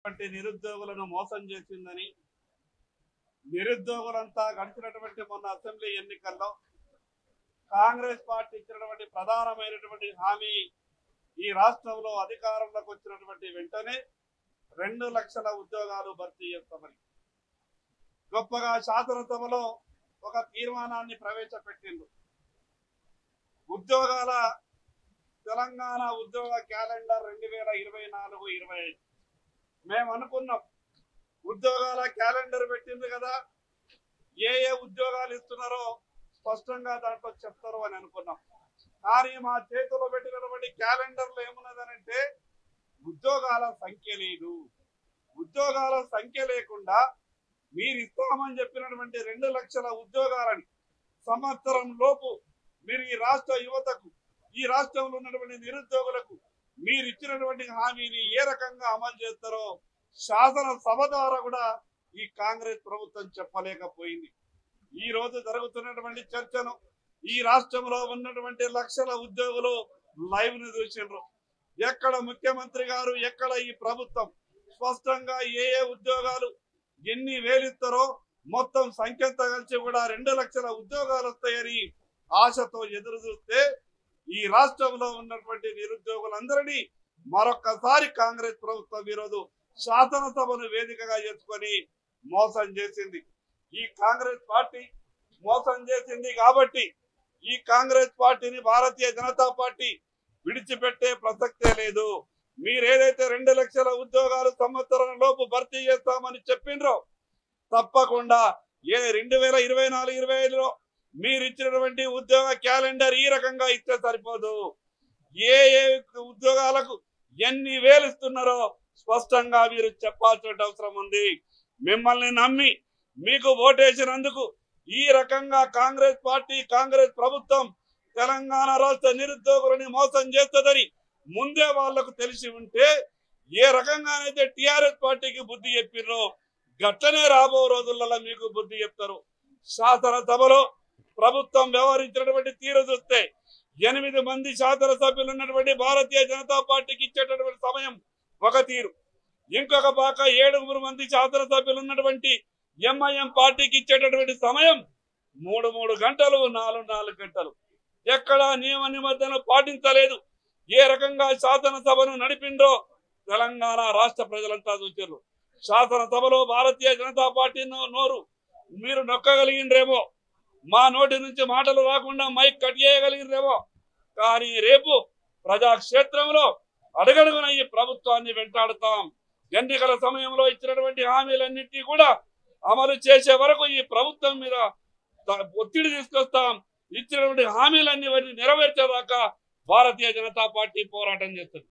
నిరుద్యోగులను మోసం చేసిందని నిరుద్యోగులంతా గడిచినటువంటి మొన్న అసెంబ్లీ ఎన్నికల్లో కాంగ్రెస్ పార్టీ ఇచ్చినటువంటి ప్రధానమైనటువంటి హామీ ఈ రాష్ట్రంలో అధికారంలోకి వచ్చినటువంటి వెంటనే 2 లక్షల ఉద్యోగాలు భర్తీ చేస్తామని గొప్పగా శాసనసభలో ఒక తీర్మానాన్ని ప్రవేశపెట్టింది. ఉద్యోగాల తెలంగాణ ఉద్యోగ క్యాలెండర్ 2024-25 మేము అనుకున్నాం ఉద్యోగాల క్యాలెండర్ పెట్టింది కదా, ఏ ఉద్యోగాలు ఇస్తున్నారో స్పష్టంగా దాంట్లో చెప్తారు అని అనుకున్నాం. కానీ మా చేతిలో పెట్టినటువంటి క్యాలెండర్లో ఏమున్నదనంటే ఉద్యోగాల సంఖ్య లేదు. ఉద్యోగాల సంఖ్య లేకుండా మీరు ఇస్తామని చెప్పినటువంటి 2 లక్షల ఉద్యోగాలని సంవత్సరం లోపు మీరు ఈ రాష్ట్ర యువతకు, ఈ రాష్ట్రంలో ఉన్నటువంటి నిరుద్యోగులకు మీరు ఇచ్చినటువంటి హామీని ఏ రకంగా అమలు చేస్తారో శాసనసభ ద్వారా కూడా ఈ కాంగ్రెస్ ప్రభుత్వం చెప్పలేకపోయింది. ఈ రోజు జరుగుతున్నటువంటి చర్చను ఈ రాష్ట్రంలో ఉన్నటువంటి లక్షల ఉద్యోగులు లైవ్ ను చూసిండ్రు. ఎక్కడ ముఖ్యమంత్రి గారు, ఎక్కడ ఈ ప్రభుత్వం స్పష్టంగా ఏ ఉద్యోగాలు ఎన్ని వేలిస్తారో మొత్తం సంఖ్యతో కలిసి కూడా 2 లక్షల ఉద్యోగాలు వస్తాయని ఆశతో ఎదురు చూస్తే ఈ రాష్ట్రంలో ఉన్నటువంటి నిరుద్యోగులందరినీ మరొక్కసారి కాంగ్రెస్ ప్రభుత్వం ఈరోజు శాసనసభను వేదికగా చేసుకొని మోసం చేసింది. ఈ కాంగ్రెస్ పార్టీ మోసం చేసింది కాబట్టి ఈ కాంగ్రెస్ పార్టీని భారతీయ జనతా పార్టీ విడిచిపెట్టే ప్రసక్తే లేదు. మీరేదైతే 2 లక్షల ఉద్యోగాలు సంవత్సరం లోపు భర్తీ చేస్తామని చెప్పిండ్రో తప్పకుండా 2024-25లో మీరు ఇచ్చినటువంటి ఉద్యోగ క్యాలెండర్ ఈ రకంగా ఇస్తే సరిపోదు. ఏ ఉద్యోగాలకు ఎన్ని వేలు ఇస్తున్నారో స్పష్టంగా మీరు చెప్పాల్సిన అవసరం ఉంది. మిమ్మల్ని నమ్మి మీకు ఓటేసినందుకు ఈ రకంగా కాంగ్రెస్ పార్టీ, కాంగ్రెస్ ప్రభుత్వం తెలంగాణ రాష్ట్ర నిరుద్యోగులని మోసం చేస్తుందని ముందే వాళ్లకు తెలిసి ఉంటే ఏ రకంగానైతే టిఆర్ఎస్ పార్టీకి బుద్ధి చెప్పిర్రో గట్లనే రాబో రోజులలో మీకు బుద్ధి చెప్తారు. శాసనసభలో ప్రభుత్వం వ్యవహరించినటువంటి తీరు చూస్తే 8 మంది శాసనసభ్యులు ఉన్నటువంటి భారతీయ జనతా పార్టీకి ఇచ్చేటటువంటి సమయం ఒక తీరు, ఇంకొక పాక 7 మంది శాసనసభ్యులు ఉన్నటువంటి ఎంఐఎం పార్టీకి ఇచ్చేటటువంటి సమయం 3 గంటలు, 4 గంటలు. ఎక్కడ నియమ నిబంధనలు పాటించలేదు. ఏ రకంగా శాసనసభను నడిపిండ్రో తెలంగాణ రాష్ట్ర ప్రజలంతా చూచారు. శాసనసభలో భారతీయ జనతా పార్టీ నోరు మీరు నొక్కగలిగినరేమో, మా నోటి నుంచి మాటలు రాకుండా మైక్ కట్ చేయగలిగినరేమో, కానీ రేపు ప్రజాక్షేత్రంలో అడుగడుగున ఈ ప్రభుత్వాన్ని వెంటాడుతాం. ఎన్నికల సమయంలో ఇచ్చినటువంటి హామీలన్నింటినీ కూడా అమలు చేసే వరకు ఈ ప్రభుత్వం మీద ఒత్తిడి తీసుకొస్తాం. ఇచ్చినటువంటి హామీలన్నీ నెరవేర్చేదాకా భారతీయ జనతా పార్టీ పోరాటం చేస్తుంది.